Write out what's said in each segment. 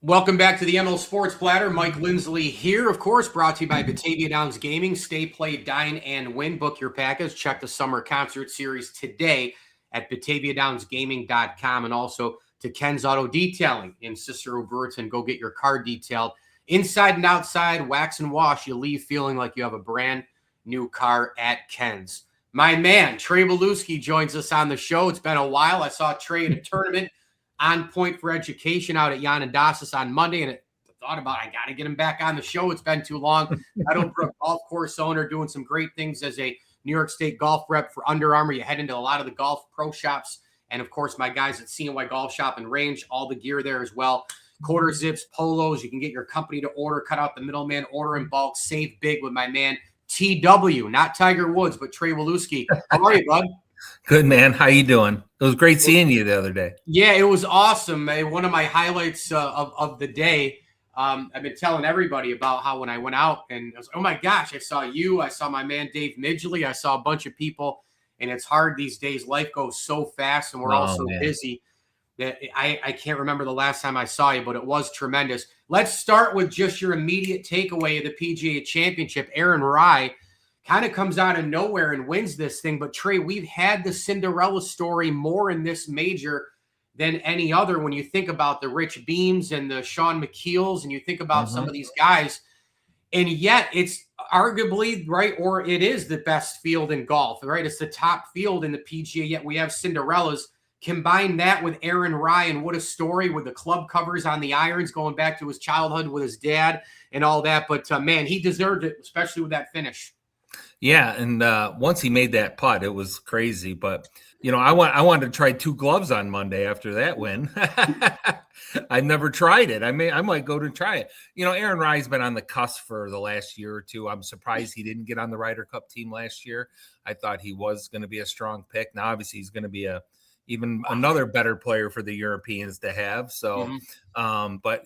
Welcome back to the ML Sports Platter. Mike Lindsley here, of course, brought to you by Batavia Downs Gaming. Stay, play, dine, and win. Book your package. Check the summer concert series today at BataviaDownsGaming.com, and also to Ken's Auto Detailing in Cicero Brewerton. Go get your car detailed inside and outside, wax and wash. You leave feeling like you have a brand new car at Ken's. My man, Trey Walewski, joins us on the show. It's been a while. I saw Trey at a tournament on Point for Education out at Yanadassis on Monday, and I thought about I got to get him back on the show. It's been too long. Meadowbrook golf course owner, doing some great things as a New York State golf rep for Under Armour. You head into a lot of the golf pro shops, and of course my guys at CNY Golf Shop and Range, all the gear there as well. Quarter zips, polos. You can get your company to order, cut out the middleman, order in bulk, save big with my man TW, not Tiger Woods, but Trey Walewski. How are you, bud? Good, man. How you doing? It was great seeing you the other day. Yeah, it was awesome. One of my highlights of the day. I've been telling everybody about how when I went out and I was, oh my gosh, I saw you. I saw my man Dave Midgley. I saw a bunch of people, and it's hard these days. Life goes so fast, and we're all so busy that I can't remember the last time I saw you, but it was tremendous. Let's start with just your immediate takeaway of the PGA Championship. Aaron Rai kind of comes out of nowhere and wins this thing. But Trey, we've had the Cinderella story more in this major than any other. When you think about the Rich Beams and the Sean McKeels, and you think about some of these guys, and yet it's arguably right, or it is the best field in golf, right? It's the top field in the PGA, yet we have Cinderellas. Combine that with Aaron Rai, and what a story with the club covers on the irons going back to his childhood with his dad and all that. But man, he deserved it, especially with that finish. Yeah, and once he made that putt, it was crazy. But I wanted to try 2 gloves on Monday after that win. I never tried it. I might go to try it. Aaron Rai's been on the cusp for the last year or two. I'm surprised he didn't get on the Ryder Cup team last year. I thought he was going to be a strong pick. Now, obviously, he's going to be even another better player for the Europeans to have. So, but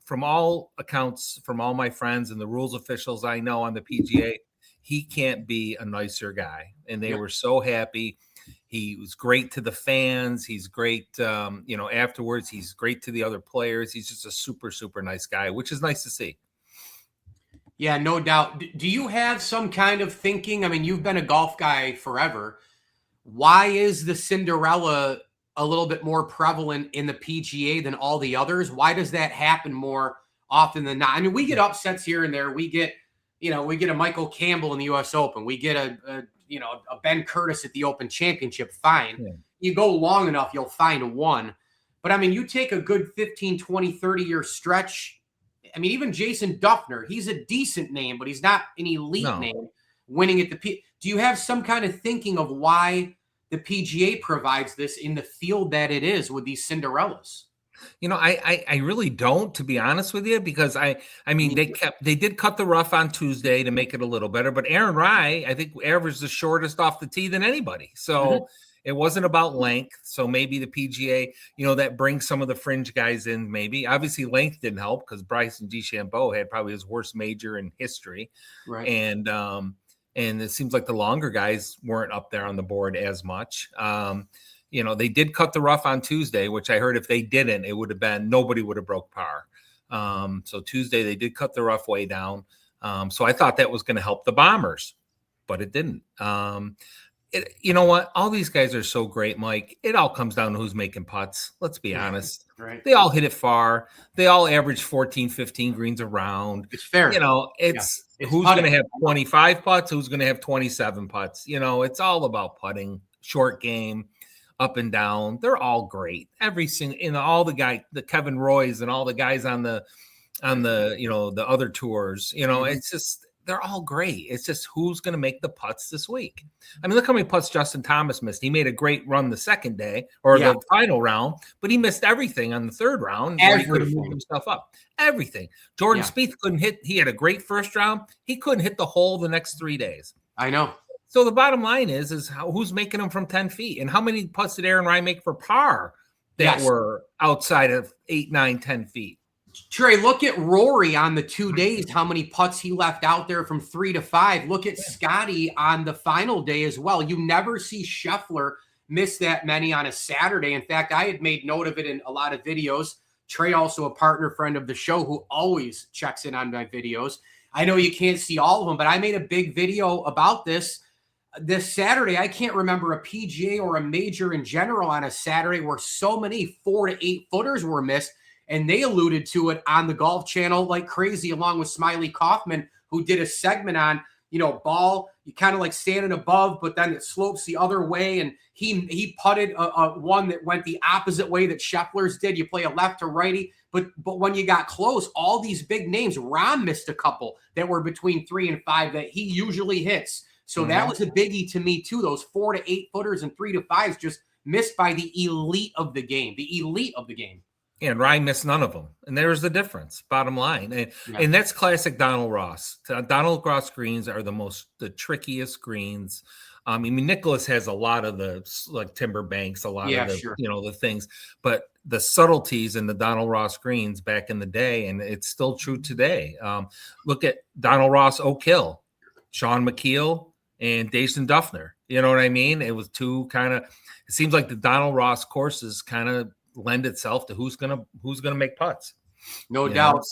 from all accounts, from all my friends and the rules officials I know on the PGA, he can't be a nicer guy. And they were so happy. He was great to the fans. He's great, afterwards. He's great to the other players. He's just a super, super nice guy, which is nice to see. Yeah, no doubt. Do you have some kind of thinking? I mean, you've been a golf guy forever. Why is the Cinderella a little bit more prevalent in the PGA than all the others? Why does that happen more often than not? I mean, we get upsets here and there. We get a Michael Campbell in the U.S. Open. We get a Ben Curtis at the Open Championship. Fine. Yeah. You go long enough, you'll find one. But, I mean, you take a good 15, 20, 30-year stretch. I mean, even Jason Duffner, he's a decent name, but he's not an elite name winning at the P. Do you have some kind of thinking of why the PGA provides this in the field that it is with these Cinderellas? I really don't, to be honest with you, because I mean, they did cut the rough on Tuesday to make it a little better, but Aaron Rai, I think, averaged the shortest off the tee than anybody. So it wasn't about length. So maybe the PGA, that brings some of the fringe guys in, maybe. Obviously, length didn't help because Bryson DeChambeau had probably his worst major in history. Right. And it seems like the longer guys weren't up there on the board as much. They did cut the rough on Tuesday, which I heard if they didn't, it would have been, nobody would have broke par. So Tuesday they did cut the rough way down. So I thought that was going to help the Bombers, but it didn't. You know what? All these guys are so great, Mike. It all comes down to who's making putts. Let's be honest. Right. They all hit it far. They all average 14, 15 greens around. It's fair. It's who's going to have 25 putts, who's going to have 27 putts. It's all about putting, short game, up and down. They're all great. Every single, all the Kevin Roys and all the guys on the the other tours, it's just, they're all great. It's just who's going to make the putts this week. I mean, look how many putts Justin Thomas missed. He made a great run the second day or the final round, but he missed everything on the third round. He could have moved himself up. Everything. Jordan Spieth couldn't hit. He had a great first round. He couldn't hit the hole the next 3 days. I know. So the bottom line is who's making them from 10 feet, and how many putts did Aaron Rai make for par that were outside of 8, 9, 10 feet? Trey, look at Rory on the 2 days, how many putts he left out there from 3 to 5. Look at Scotty on the final day as well. You never see Scheffler miss that many on a Saturday. In fact, I had made note of it in a lot of videos. Trey, also a partner friend of the show who always checks in on my videos. I know you can't see all of them, but I made a big video about this Saturday. I can't remember a PGA or a major in general on a Saturday where so many 4 to 8 footers were missed. And they alluded to it on the Golf Channel like crazy, along with Smiley Kaufman, who did a segment on, ball, you kind of like standing above, but then it slopes the other way. And he putted a one that went the opposite way that Scheffler's did. You play a left to righty, but when you got close, all these big names, Rahm missed a couple that were between 3 and 5 that he usually hits. So that was a biggie to me too. Those 4 to 8 footers and 3 to 5s just missed by the elite of the game. The elite of the game. And Rai missed none of them. And there's the difference, bottom line. And that's classic Donald Ross. Donald Ross greens are the trickiest greens. I mean, Nicholas has a lot of the like Timber Banks, a lot of the, the things, but the subtleties in the Donald Ross greens back in the day, and it's still true today. Look at Donald Ross, Oak Hill, Sean McKeel, and Jason Duffner. You know what I mean? It was two it seems like the Donald Ross courses kind of lend itself to who's gonna make putts. No doubt.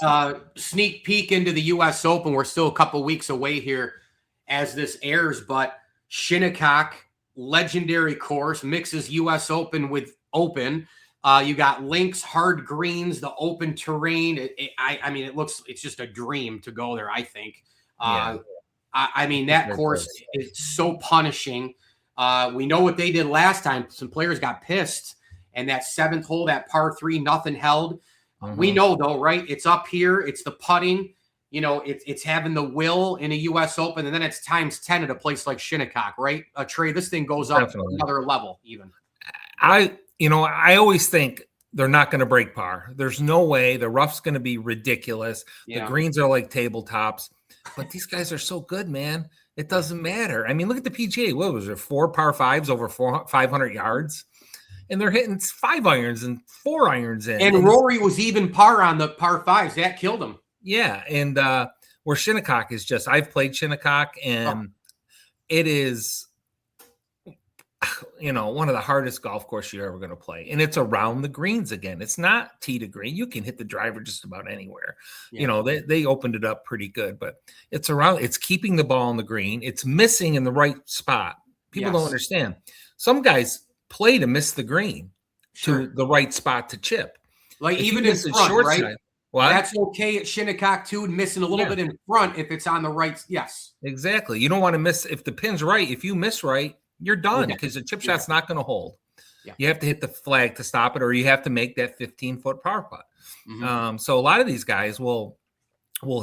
Sneak peek into the U.S. Open. We're still a couple weeks away here as this airs, but Shinnecock, legendary course, mixes U.S. Open with Open. You got links, hard greens, the open terrain. I mean, it's just a dream to go there, I think. I mean, that course is so punishing. We know what they did last time. Some players got pissed. And that 7th hole, that par 3, nothing held. We know, though, right? It's up here. It's the putting. It's having the will in a U.S. Open, and then it's times 10 at a place like Shinnecock, right? Trey, this thing goes up another level even. I always think they're not going to break par. There's no way. The rough's going to be ridiculous. The greens are like tabletops. But these guys are so good, man. It doesn't matter. I mean, look at the PGA. What was there? 4 par 5s over 500 yards? And they're hitting 5 irons and 4 irons in. And Rory was even par on the par 5s. That killed him. Yeah. And where Shinnecock is I've played Shinnecock, and it is, one of the hardest golf courses you're ever going to play. And it's around the greens again. It's not tee to green. You can hit the driver just about anywhere. Yeah. They opened it up pretty good, but it's keeping the ball on the green. It's missing in the right spot. People don't understand. Some guys play to miss the green to the right spot to chip. Like if even in front, right? Side, that's okay at Shinnecock too, missing a little bit in front if it's on the right. Yes, exactly. You don't want to miss if the pin's right. If you miss right, you're done because the chip shot's not going to hold. Yeah. You have to hit the flag to stop it, or you have to make that 15-foot par putt. So a lot of these guys will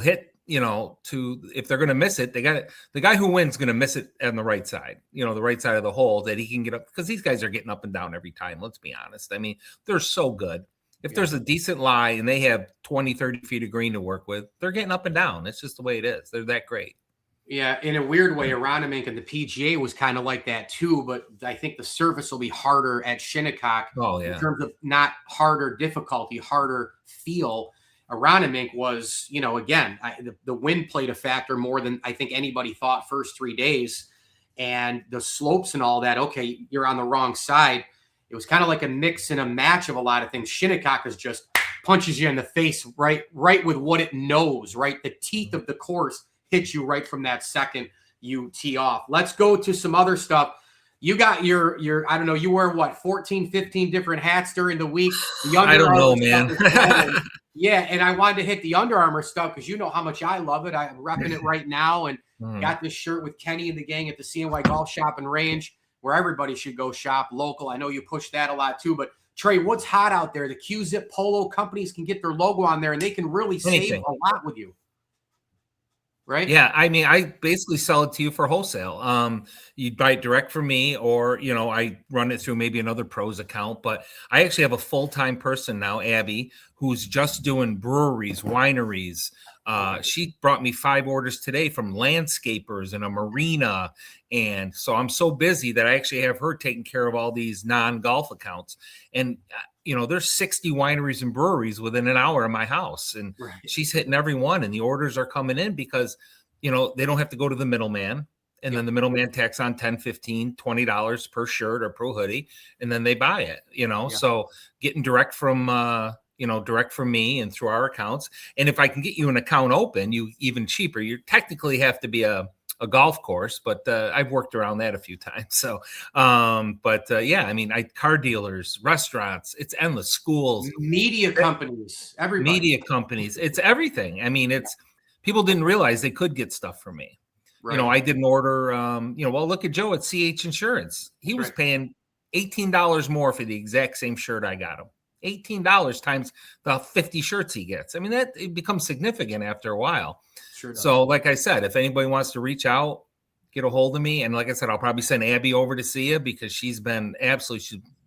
hit, if they're going to miss it, the guy who wins going to miss it on the right side, the right side of the hole that he can get up, because these guys are getting up and down every time. Let's be honest. I mean, they're so good. If there's a decent lie and they have 20, 30 feet of green to work with, they're getting up and down. It's just the way it is. They're that great. Yeah. In a weird way, Aronimink and the PGA was kind of like that too, but I think the surface will be harder at Shinnecock in terms of not harder difficulty, harder feel. Aronimink was, again, the wind played a factor more than I think anybody thought first 3 days, and the slopes and all that. Okay, you're on the wrong side. It was kind of like a mix and a match of a lot of things. Shinnecock is just punches you in the face right with what it knows, right? The teeth of the course hit you right from that second you tee off. Let's go to some other stuff. You got your I don't know, you wear what, 14, 15 different hats during the week? I don't know, man. Yeah, and I wanted to hit the Under Armour stuff because you know how much I love it. I'm repping it right now, and got this shirt with Kenny and the gang at the CNY Golf Shop and Range, where everybody should go shop local. I know you push that a lot too, but Trey, what's hot out there? The Q-Zip Polo companies can get their logo on there, and they can really save a lot with you. Right? Yeah. I mean, I basically sell it to you for wholesale. You buy it direct from me, or, I run it through maybe another pros account, but I actually have a full-time person now, Abby, who's just doing breweries, wineries. She brought me 5 orders today from landscapers and a marina. And so I'm so busy that I actually have her taking care of all these non-golf accounts. And, there's 60 wineries and breweries within an hour of my house, and she's hitting every one, and the orders are coming in because, they don't have to go to the middleman. And then the middleman tacks on $10, $15, $20 per shirt or per hoodie, and then they buy it, So getting direct from, direct from me and through our accounts. And if I can get you an account open, you even cheaper. You technically have to be a golf course, but I've worked around that a few times. So, yeah, I mean, car dealers, restaurants, it's endless, schools, media companies, everybody. It's everything. I mean, people didn't realize they could get stuff from me. Right. I did an order, well, look at Joe at CH Insurance. He was paying $18 more for the exact same shirt I got him. $18 times the 50 shirts he gets. I mean, it becomes significant after a while. Sure does. So like I said, if anybody wants to reach out, get a hold of me. And like I said, I'll probably send Abby over to see you because she's a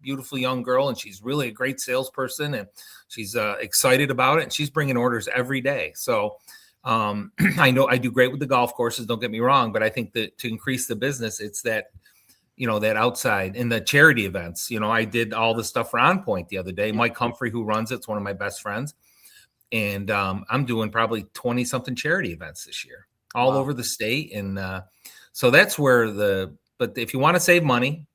beautiful young girl and she's really a great salesperson and she's excited about it. And she's bringing orders every day. So I know I do great with the golf courses. Don't get me wrong, but I think that to increase the business, it's that, that outside in the charity events. I did all the stuff for On Point the other day. Mike Humphrey, who runs it's one of my best friends. And I'm doing probably 20 something charity events this year all over the state. And so that's where but if you want to save money,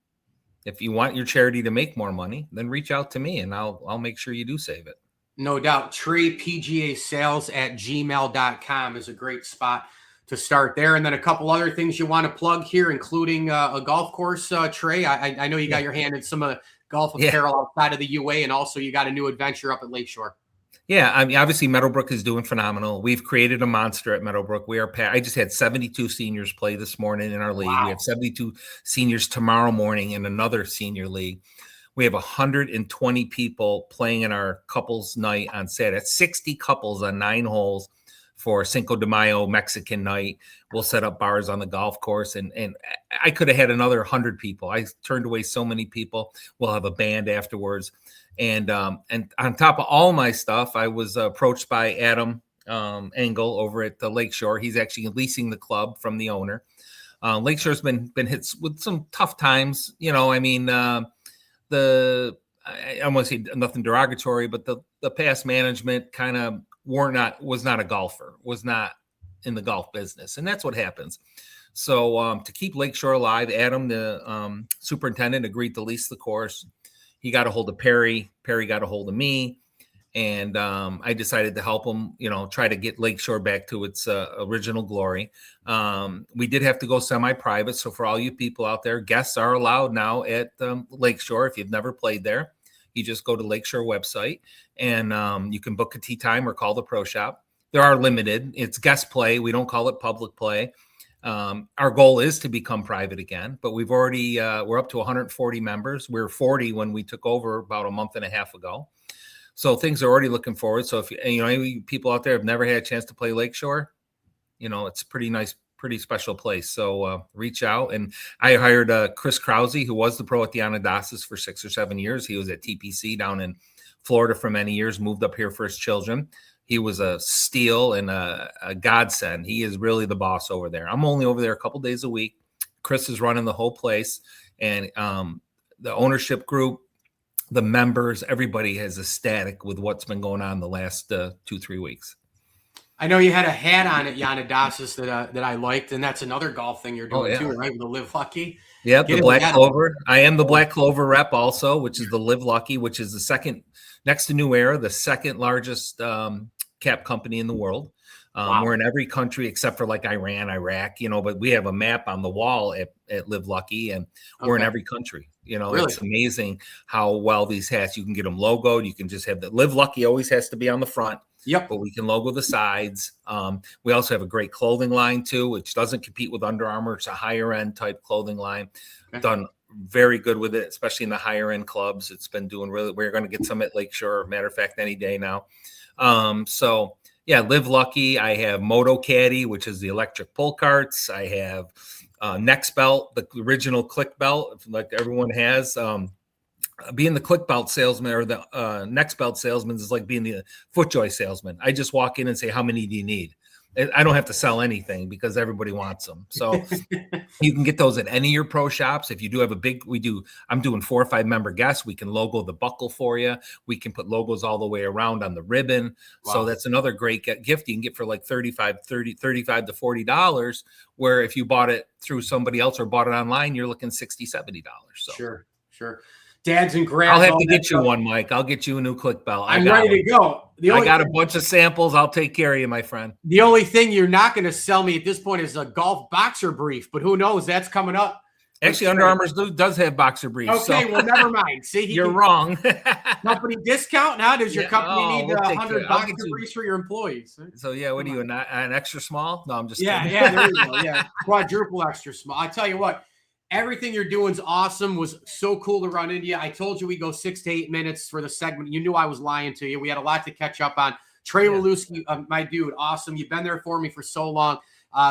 if you want your charity to make more money, then reach out to me and I'll make sure you do save it. No doubt. Trey PGA Sales at gmail.com is a great spot to start there. And then a couple other things you want to plug here, including a golf course, Trey. I know you got your hand in some of the golf apparel outside of the UA, and also you got a new adventure up at Lakeshore. Yeah, I mean, obviously Meadowbrook is doing phenomenal. We've created a monster at Meadowbrook. I just had 72 seniors play this morning in our league. Wow. We have 72 seniors tomorrow morning in another senior league. We have 120 people playing in our couples night on Saturday. 60 couples on 9 holes for Cinco de Mayo Mexican night. We'll set up bars on the golf course, and I could have had another 100 people. I turned away so many people. We'll have a band afterwards. And on top of all my stuff, I was approached by Adam Engel over at the Lakeshore. He's actually leasing the club from the owner. Lakeshore's been hit with some tough times. I mean, I don't want to say nothing derogatory, but the past management kind of was not a golfer, was not in the golf business. And that's what happens. So to keep Lakeshore alive, Adam, the superintendent, agreed to lease the course. He got a hold of Perry. Perry got a hold of me. And I decided to help him, try to get Lakeshore back to its original glory. We did have to go semi-private. So for all you people out there, guests are allowed now at Lakeshore. If you've never played there, you just go to Lakeshore website and you can book a tee time or call the pro shop. There are limited. It's guest play. We don't call it public play. Our goal is to become private again, but we've already, we're up to 140 members. We were 40 when we took over about a month and a half ago. So things are already looking forward. So if any people out there have never had a chance to play Lakeshore, it's a pretty nice, pretty special place. So reach out. And I hired Chris Krause, who was the pro at the Onondagas for 6 or 7 years. He was at TPC down in Florida for many years, moved up here for his children. He was a steal and a godsend. He is really the boss over there. I'm only over there a couple days a week. Chris is running the whole place. And the ownership group, the members, everybody is ecstatic with what's been going on the last 2-3 weeks. I know you had a hat on at Onondagas that I liked, and that's another golf thing you're doing too, right? With the Live Lucky. Yeah, the Black Clover. I am the Black Clover rep also, which is the Live Lucky, which is the second, next to New Era, the second largest cap company in the world. Wow. We're in every country except for like Iran, Iraq, but we have a map on the wall at Live Lucky, and we're in every country. Really? It's amazing how well these hats, you can get them logoed. You can just have the Live Lucky always has to be on the front. Yep. But we can logo the sides. We also have a great clothing line too, which doesn't compete with Under Armour. It's a higher end type clothing line. Okay. Done very good with it, especially in the higher end clubs. It's been doing really, we're going to get some at Lakeshore, matter of fact, any day now. So yeah, Live Lucky. I have Moto Caddy, which is the electric pull carts. I have Next Belt, the original click belt, like everyone has. Being the click belt salesman or the Next Belt salesman is like being the FootJoy salesman. I just walk in and say, how many do you need? I don't have to sell anything because everybody wants them. So you can get those at any of your pro shops. If you do have I'm doing 4 or 5 member guests. We can logo the buckle for you. We can put logos all the way around on the ribbon. Wow. So that's another great gift you can get for like $35 to $40, where if you bought it through somebody else or bought it online, you're looking $60, $70. So. Sure. Dads and grads. I'll have to get you one, Mike. I'll get you a new click belt. I'm ready to go. I got a bunch of samples. I'll take care of you, my friend. The only thing you're not going to sell me at this point is a golf boxer brief, but who knows? That's coming up. Actually, Under Armour does have boxer briefs. Okay, well, never mind. See, you're wrong. Company discount now? Does your company need 100 boxer briefs briefs for your employees? So, yeah, what are you, an extra small? No, I'm just kidding. Yeah, there you go. Yeah, quadruple extra small. I tell you what, everything you're doing is awesome. Was so cool to run into you. I told you we go 6 to 8 minutes for the segment. You knew I was lying to you. We had a lot to catch up on. Trey Walewski, my dude, awesome. You've been there for me for so long.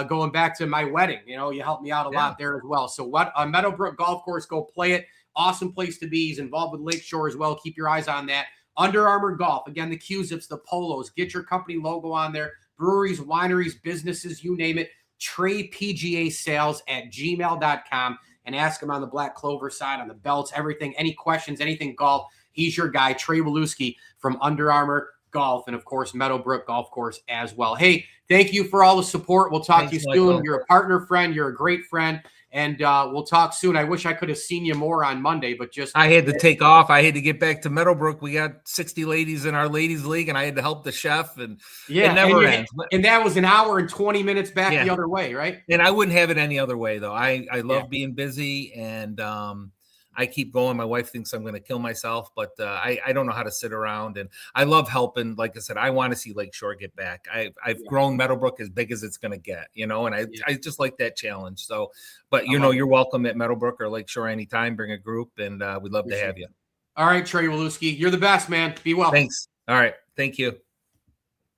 Going back to my wedding, you helped me out a lot there as well. So Meadowbrook Golf Course, go play it. Awesome place to be. He's involved with Lakeshore as well. Keep your eyes on that. Under Armour Golf. Again, the Q-Zips, the polos. Get your company logo on there. Breweries, wineries, businesses, you name it. TreyPGAsales@gmail.com and ask him on the Black Clover side, on the belts, everything. Any questions, anything golf. He's your guy, Trey Walewski from Under Armour Golf, and of course Meadowbrook Golf Course as well. Hey, thank you for all the support. We'll talk to you soon. Michael. You're a partner friend. You're a great friend, and we'll talk soon. I wish I could have seen you more on Monday, but I had to take off. I had to get back to Meadowbrook. We got 60 ladies in our ladies league, and I had to help the chef, and it never ends. And that was an hour and 20 minutes back the other way, right? And I wouldn't have it any other way, though. I love being busy, and I keep going. My wife thinks I'm going to kill myself, but I don't know how to sit around, and I love helping. Like I said, I want to see Lakeshore get back. I've grown Meadowbrook as big as it's going to get, and I just like that challenge. So, but you're welcome at Meadowbrook or Lakeshore anytime. Bring a group, and we'd love to have you. All right, Trey Walewski, you're the best, man. Be well. Thanks. All right. Thank you.